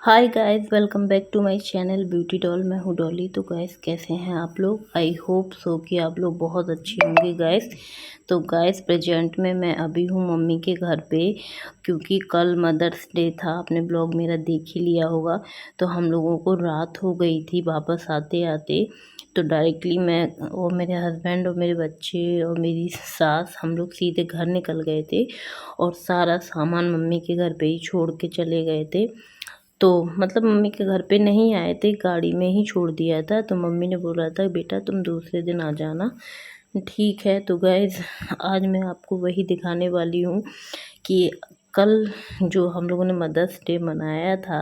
Hi guys, welcome back to my channel Beauty Doll. मैं हूँ डॉली। तो गाइस, कैसे हैं आप लोग? आई होप सो कि आप लोग बहुत अच्छे होंगे गाइस। तो गाइस, प्रेजेंट में मैं अभी हूँ मम्मी के घर पे, क्योंकि कल मदर्स डे था। आपने ब्लॉग मेरा देख ही लिया होगा। तो हम लोगों को रात हो गई थी वापस आते आते। तो डायरेक्टली मैं और मेरे हस्बैंड और मेरे बच्चे और मेरी सास, हम लोग सीधे घर निकल गए थे और सारा सामान मम्मी के घर पे ही छोड़ के चले गए थे। तो मतलब मम्मी के घर पे नहीं आए थे, गाड़ी में ही छोड़ दिया था। तो मम्मी ने बोला था बेटा तुम दूसरे दिन आ जाना। ठीक है। तो गाइज़, आज मैं आपको वही दिखाने वाली हूँ कि कल जो हम लोगों ने मदर्स डे मनाया था,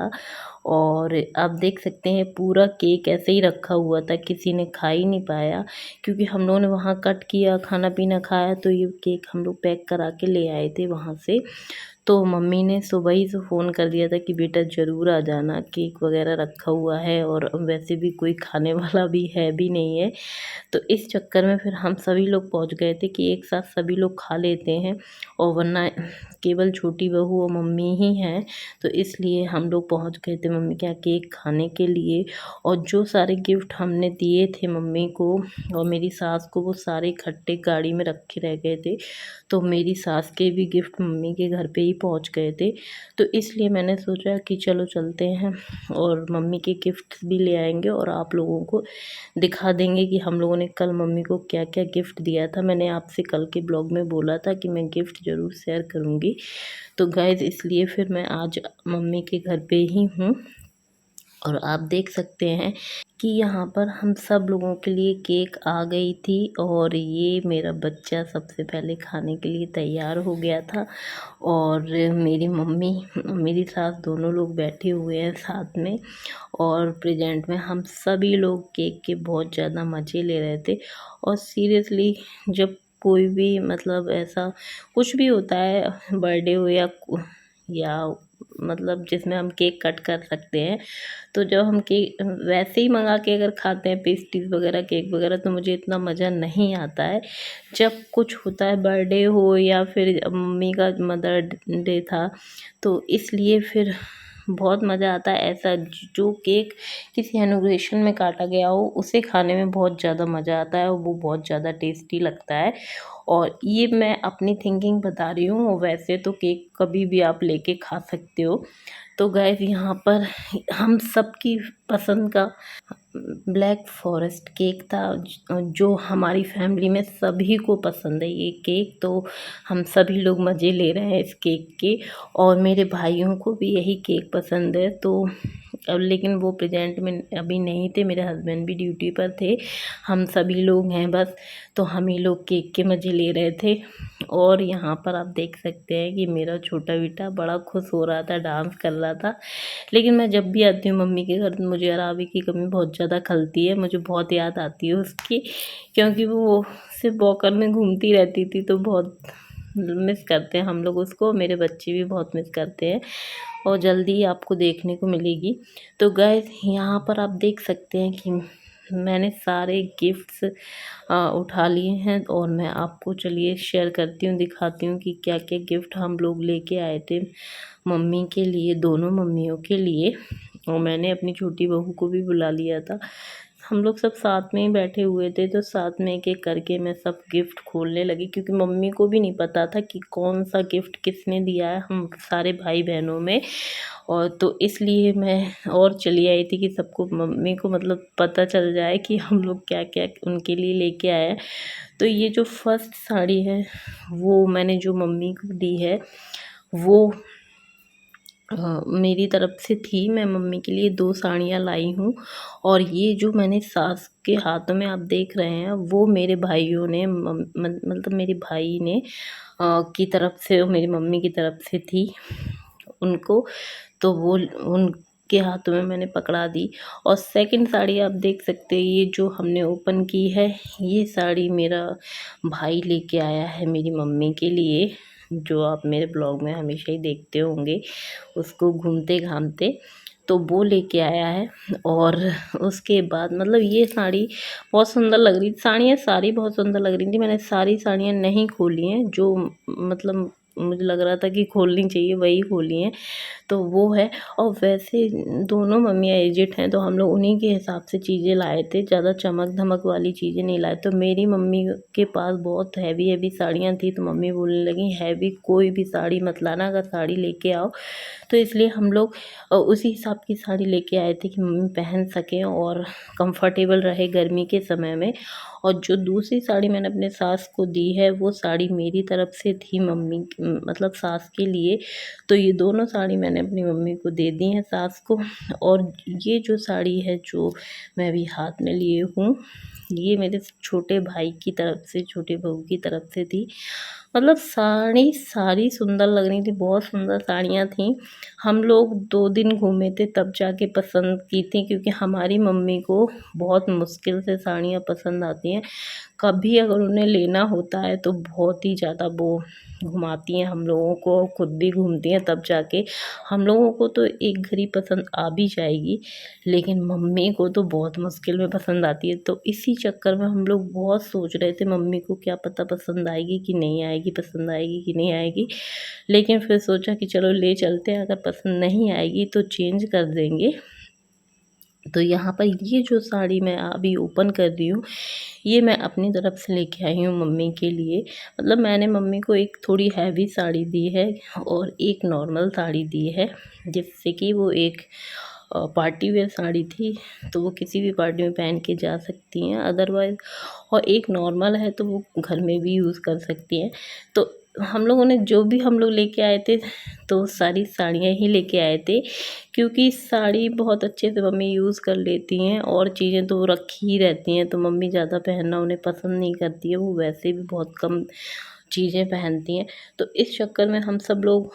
और आप देख सकते हैं पूरा केक ऐसे ही रखा हुआ था, किसी ने खा ही नहीं पाया। क्योंकि हम लोगों ने वहाँ कट किया, खाना पीना खाया, तो ये केक हम लोग पैक करा के ले आए थे वहाँ से। तो मम्मी ने सुबह ही से फ़ोन कर दिया था कि बेटा ज़रूर आ जाना, केक वगैरह रखा हुआ है और वैसे भी कोई खाने वाला भी है भी नहीं है। तो इस चक्कर में फिर हम सभी लोग पहुंच गए थे कि एक साथ सभी लोग खा लेते हैं, और वरना केवल छोटी बहू और मम्मी ही हैं। तो इसलिए हम लोग पहुंच गए थे मम्मी के यहाँ केक खाने के लिए। और जो सारे गिफ्ट हमने दिए थे मम्मी को और मेरी सास को, वो सारे इकट्ठे गाड़ी में रखे रह गए थे। तो मेरी सास के भी गिफ्ट मम्मी के घर पे ही पहुंच गए थे। तो इसलिए मैंने सोचा कि चलो चलते हैं और मम्मी के गिफ्ट भी ले आएंगे और आप लोगों को दिखा देंगे कि हम लोगों ने कल मम्मी को क्या क्या गिफ्ट दिया था। मैंने आपसे कल के ब्लॉग में बोला था कि मैं गिफ्ट ज़रूर शेयर करूँगी। तो गाइज़, इसलिए फिर मैं आज मम्मी के घर पे ही हूँ। और आप देख सकते हैं कि यहाँ पर हम सब लोगों के लिए केक आ गई थी, और ये मेरा बच्चा सबसे पहले खाने के लिए तैयार हो गया था। और मेरी मम्मी, मेरी सास, दोनों लोग बैठे हुए हैं साथ में। और प्रेजेंट में हम सभी लोग केक के बहुत ज़्यादा मज़े ले रहे थे। और सीरियसली, जब कोई भी मतलब ऐसा कुछ भी होता है, बर्थडे हो या मतलब जिसमें हम केक कट कर सकते हैं, तो जब हम केक वैसे ही मंगा के अगर खाते हैं पेस्ट्रीज़ वगैरह, केक वगैरह, तो मुझे इतना मज़ा नहीं आता है। जब कुछ होता है, बर्थडे हो या फिर मम्मी का मदर डे था, तो इसलिए फिर बहुत मज़ा आता है। ऐसा जो केक किसी एनिवर्सरी में काटा गया हो, उसे खाने में बहुत ज़्यादा मज़ा आता है और वो बहुत ज़्यादा टेस्टी लगता है। और ये मैं अपनी थिंकिंग बता रही हूँ, और वैसे तो केक कभी भी आप लेके खा सकते हो। तो गाइस, यहाँ पर हम सबकी पसंद का ब्लैक फॉरेस्ट केक था, जो हमारी फैमिली में सभी को पसंद है ये केक। तो हम सभी लोग मज़े ले रहे हैं इस केक के। और मेरे भाइयों को भी यही केक पसंद है। तो अब लेकिन वो प्रेजेंट में अभी नहीं थे, मेरे हस्बैंड भी ड्यूटी पर थे, हम सभी लोग हैं बस। तो हम ही लोग केक के मज़े ले रहे थे। और यहाँ पर आप देख सकते हैं कि मेरा छोटा बेटा बड़ा खुश हो रहा था, डांस कर रहा था। लेकिन मैं जब भी आती हूँ मम्मी के घर, तो मुझे अराबी की कमी बहुत ज़्यादा खलती है, मुझे बहुत याद आती है उसकी। क्योंकि वो सिर्फ वॉकर में घूमती रहती थी, तो बहुत मिस करते हैं हम लोग उसको। मेरे बच्चे भी बहुत मिस करते हैं, और जल्दी ही आपको देखने को मिलेगी। तो गाइस, यहाँ पर आप देख सकते हैं कि मैंने सारे गिफ्ट्स उठा लिए हैं, और मैं आपको चलिए शेयर करती हूँ, दिखाती हूँ कि क्या क्या गिफ्ट हम लोग लेके आए थे मम्मी के लिए, दोनों मम्मियों के लिए। और मैंने अपनी छोटी बहू को भी बुला लिया था। हम लोग सब साथ में ही बैठे हुए थे, तो साथ में एक एक करके मैं सब गिफ्ट खोलने लगी, क्योंकि मम्मी को भी नहीं पता था कि कौन सा गिफ्ट किसने दिया है, हम सारे भाई बहनों में। और तो इसलिए मैं और चली आई थी कि सबको, मम्मी को मतलब पता चल जाए कि हम लोग क्या क्या उनके लिए लेके आए हैं। तो ये जो फर्स्ट साड़ी है, वो मैंने जो मम्मी को दी है, वो मेरी तरफ से थी। मैं मम्मी के लिए 2 साड़ियाँ लाई हूँ। और ये जो मैंने सास के हाथों में आप देख रहे हैं, वो मेरे भाइयों ने मतलब मेरे भाई ने की तरफ से, मेरी मम्मी की तरफ से थी उनको। तो वो उनके हाथों में मैंने पकड़ा दी। और सेकंड साड़ी आप देख सकते हैं, ये जो हमने ओपन की है, ये साड़ी मेरा भाई लेके आया है मेरी मम्मी के लिए, जो आप मेरे ब्लॉग में हमेशा ही देखते होंगे उसको घूमते घामते। तो वो लेके आया है। और उसके बाद मतलब ये साड़ी बहुत सुंदर लग रही थी, साड़ियाँ सारी बहुत सुंदर लग रही थी। मैंने सारी साड़ियाँ नहीं खोली हैं, जो मतलब मुझे लग रहा था कि खोलनी चाहिए, वही खोली हैं। तो वो है। और वैसे दोनों मम्मियाँ एजेड हैं, तो हम लोग उन्हीं के हिसाब से चीज़ें लाए थे, ज़्यादा चमक धमक वाली चीज़ें नहीं लाए। तो मेरी मम्मी के पास बहुत हैवी हैवी साड़ियाँ थी, तो मम्मी बोलने लगी हैवी कोई भी साड़ी मत लाना, अगर साड़ी लेके आओ तो इसलिए हम लोग उसी हिसाब की साड़ी लेके आए थे कि मम्मी पहन सकें और कंफर्टेबल रहे गर्मी के समय में। और जो दूसरी साड़ी मैंने अपने सास को दी है, वो साड़ी मेरी तरफ से थी मम्मी मतलब सास के लिए। तो ये दोनों साड़ी मैंने अपनी मम्मी को दे दी हैं, सास को। और ये जो साड़ी है जो मैं अभी हाथ में लिए हूँ, ये मेरे छोटे भाई की तरफ से, छोटे बहू की तरफ से थी। मतलब साड़ी सारी सुंदर लग रही थी, बहुत सुंदर साड़ियाँ थीं। हम लोग 2 दिन घूमे थे तब जाके पसंद की थी, क्योंकि हमारी मम्मी को बहुत मुश्किल से साड़ियाँ पसंद आती हैं। कभी अगर उन्हें लेना होता है तो बहुत ही ज़्यादा वो घुमाती हैं हम लोगों को, खुद भी घूमती हैं तब जाके। हम लोगों को तो एक घड़ी पसंद आ भी जाएगी, लेकिन मम्मी को तो बहुत मुश्किल में पसंद आती है। तो इसी चक्कर में हम लोग बहुत सोच रहे थे मम्मी को क्या पता पसंद आएगी कि नहीं आएगी, पसंद आएगी कि नहीं आएगी। लेकिन फिर सोचा कि चलो ले चलते हैं, अगर पसंद नहीं आएगी तो चेंज कर देंगे। तो यहाँ पर ये जो साड़ी मैं अभी ओपन कर रही हूँ, ये मैं अपनी तरफ से लेके आई हूँ मम्मी के लिए। मतलब मैंने मम्मी को एक थोड़ी हैवी साड़ी दी है और एक नॉर्मल साड़ी दी है, जिससे कि वो एक पार्टी वेयर साड़ी थी, तो वो किसी भी पार्टी में पहन के जा सकती हैं अदरवाइज़। और एक नॉर्मल है तो वो घर में भी यूज़ कर सकती हैं। तो हम लोगों ने जो भी हम लोग लेके आए थे, तो सारी साड़ियाँ ही लेके आए थे, क्योंकि साड़ी बहुत अच्छे से मम्मी यूज़ कर लेती हैं और चीज़ें तो रखी ही रहती हैं, तो मम्मी ज़्यादा पहनना उन्हें पसंद नहीं करती है, वो वैसे भी बहुत कम चीज़ें पहनती हैं। तो इस चक्कर में हम सब लोग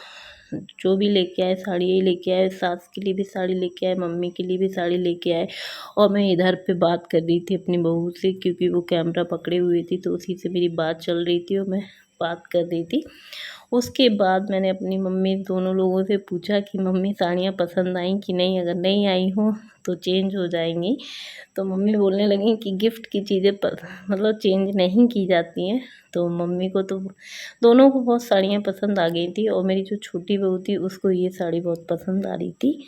जो भी लेके आए साड़ी ही लेके आए, सास के लिए भी साड़ी लेके आए, मम्मी के लिए भी साड़ी लेके आए। और मैं इधर पे बात कर रही थी अपनी बहू से, क्योंकि वो कैमरा पकड़े हुई थी, तो उसी से मेरी बात चल रही थी और मैं बात कर रही थी। उसके बाद मैंने अपनी मम्मी दोनों लोगों से पूछा कि मम्मी साड़ियाँ पसंद आई कि नहीं, अगर नहीं आई हों तो चेंज हो जाएंगी। तो मम्मी बोलने लगी कि गिफ्ट की चीज़ें मतलब चेंज नहीं की जाती हैं। तो मम्मी को तो दोनों को बहुत साड़ियाँ पसंद आ गई थी, और मेरी जो छोटी बहू थी उसको ये साड़ी बहुत पसंद आ रही थी।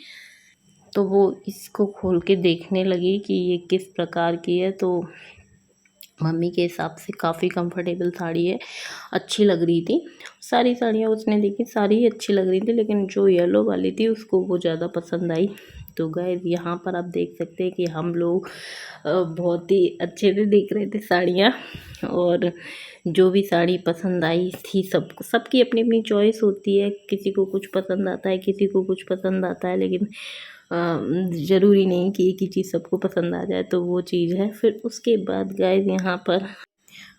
तो वो इसको खोल के देखने लगी कि ये किस प्रकार की है। तो मम्मी के हिसाब से काफ़ी कंफर्टेबल साड़ी है, अच्छी लग रही थी। सारी साड़ियाँ उसने देखी, सारी ही अच्छी लग रही थी, लेकिन जो येलो वाली थी उसको वो ज़्यादा पसंद आई। तो गाइस यहाँ पर आप देख सकते हैं कि हम लोग बहुत ही अच्छे से देख रहे थे साड़ियाँ, और जो भी साड़ी पसंद आई थी सबको, सबकी अपनी अपनी चॉइस होती है, किसी को कुछ पसंद आता है, किसी को कुछ पसंद आता है, लेकिन ज़रूरी नहीं कि एक ही चीज़ सबको पसंद आ जाए, तो वो चीज़ है। फिर उसके बाद गाइस यहाँ पर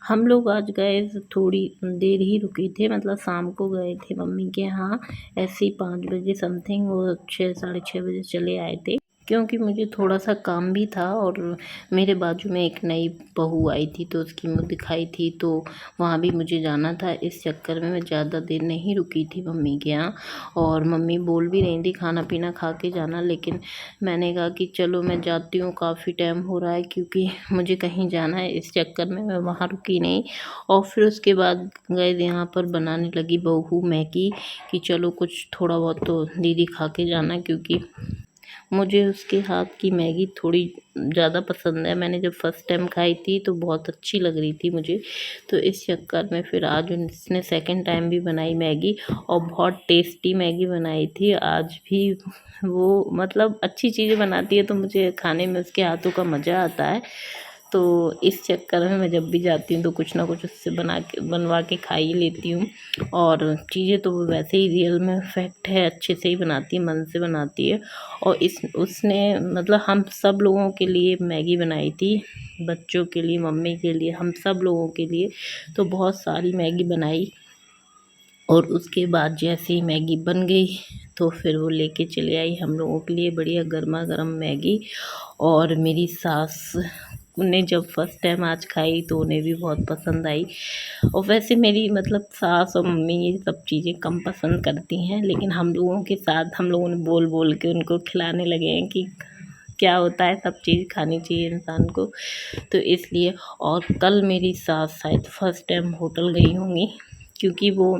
हम लोग आज गए, थोड़ी देर ही रुके थे, मतलब शाम को गए थे मम्मी के यहाँ, ऐसे ही 5 बजे समथिंग, वो 6 साढ़े 6 बजे चले आए थे, क्योंकि मुझे थोड़ा सा काम भी था। और मेरे बाजू में एक नई बहू आई थी, तो उसकी मुँह दिखाई थी, तो वहाँ भी मुझे जाना था। इस चक्कर में मैं ज़्यादा देर नहीं रुकी थी मम्मी के यहाँ। और मम्मी बोल भी रही थी खाना पीना खा के जाना, लेकिन मैंने कहा कि चलो मैं जाती हूँ, काफ़ी टाइम हो रहा है, क्योंकि मुझे कहीं जाना है। इस चक्कर में मैं वहाँ रुकी नहीं। और फिर उसके बाद गए यहाँ पर बनाने लगी बहू मैगी, कि चलो कुछ थोड़ा बहुत तो दीदी खा के जाना, क्योंकि मुझे उसके हाथ की मैगी थोड़ी ज़्यादा पसंद है। मैंने जब फर्स्ट टाइम खाई थी तो बहुत अच्छी लग रही थी मुझे, तो इस चक्कर में फिर आज उसने सेकंड टाइम भी बनाई मैगी, और बहुत टेस्टी मैगी बनाई थी आज भी। वो मतलब अच्छी चीज़ें बनाती है, तो मुझे खाने में उसके हाथों का मज़ा आता है। तो इस चक्कर में मैं जब भी जाती हूँ तो कुछ ना कुछ उससे बनवा के खा ही लेती हूँ। और चीज़ें तो वो वैसे ही रियल में फैक्ट है, अच्छे से ही बनाती है, मन से बनाती है। और उसने मतलब हम सब लोगों के लिए मैगी बनाई थी, बच्चों के लिए, मम्मी के लिए, हम सब लोगों के लिए। तो बहुत सारी मैगी बनाई, और उसके बाद जैसे ही मैगी बन गई तो फिर वो लेके चले आई हम लोगों के लिए बढ़िया गर्मा गर्म मैगी। और मेरी सास ने जब फर्स्ट टाइम आज खाई तो उन्हें भी बहुत पसंद आई। और वैसे मेरी मतलब सास और मम्मी ये सब चीज़ें कम पसंद करती हैं, लेकिन हम लोगों के साथ हम लोगों ने बोल बोल के उनको खिलाने लगे हैं कि क्या होता है, सब चीज़ खानी चाहिए इंसान को, तो इसलिए। और कल मेरी सास शायद फर्स्ट टाइम होटल गई होंगी, क्योंकि वो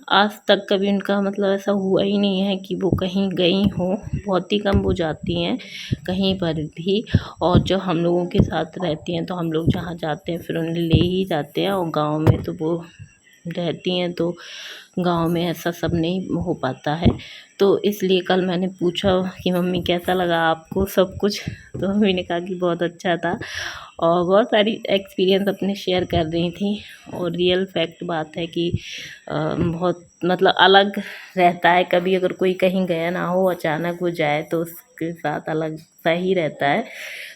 आज तक कभी उनका मतलब ऐसा हुआ ही नहीं है कि वो कहीं गई हों, बहुत ही कम वो जाती हैं कहीं पर भी। और जो हम लोगों के साथ रहती हैं तो हम लोग जहाँ जाते हैं फिर उन्हें ले ही जाते हैं, और गाँव में तो वो रहती हैं तो गाँव में ऐसा सब नहीं हो पाता है। तो इसलिए कल मैंने पूछा कि मम्मी कैसा लगा आपको सब कुछ, तो मम्मी ने कहा कि बहुत अच्छा था, और बहुत सारी एक्सपीरियंस अपने शेयर कर रही थी। और रियल फैक्ट बात है कि बहुत मतलब अलग रहता है, कभी अगर कोई कहीं गया ना हो अचानक वो जाए तो उसके साथ अलग सा ही रहता है।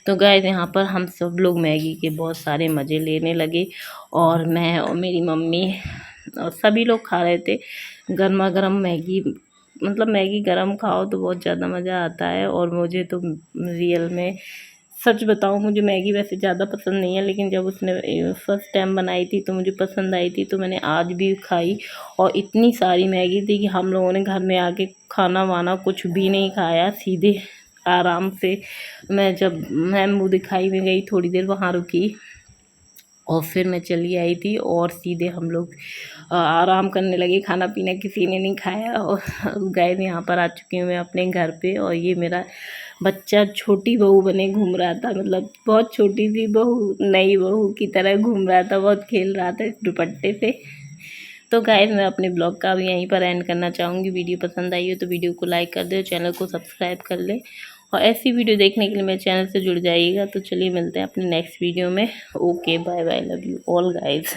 तो गाइस यहाँ पर हम सब लोग मैगी के बहुत सारे मज़े लेने लगे, और मैं और मेरी मम्मी और सभी लोग खा रहे थे गर्मा गर्म मैगी। मतलब मैगी गरम खाओ तो बहुत ज़्यादा मज़ा आता है। और मुझे तो रियल में सच बताऊँ, मुझे मैगी वैसे ज़्यादा पसंद नहीं है, लेकिन जब उसने फर्स्ट टाइम बनाई थी तो मुझे पसंद आई थी, तो मैंने आज भी खाई। और इतनी सारी मैगी थी कि हम लोगों ने घर में आके खाना वाना कुछ भी नहीं खाया, सीधे आराम से मैं मुँह दिखाई में गई, थोड़ी देर वहाँ रुकी और फिर मैं चली आई थी, और सीधे हम लोग आराम करने लगे, खाना पीना किसी ने नहीं खाया। और गए यहाँ पर आ चुकी हूँ मैं अपने घर पे, और ये मेरा बच्चा छोटी बहू बने घूम रहा था, मतलब बहुत छोटी सी बहू, नई बहू की तरह घूम रहा था, बहुत खेल रहा था इस दुपट्टे से। तो गाइस मैं अपने ब्लॉग का भी यहीं पर एंड करना चाहूँगी। वीडियो पसंद आई हो तो वीडियो को लाइक कर दे, चैनल को सब्सक्राइब कर ले, और ऐसी वीडियो देखने के लिए मेरे चैनल से जुड़ जाइएगा। तो चलिए मिलते हैं अपने नेक्स्ट वीडियो में। Okay bye bye, love you all guys.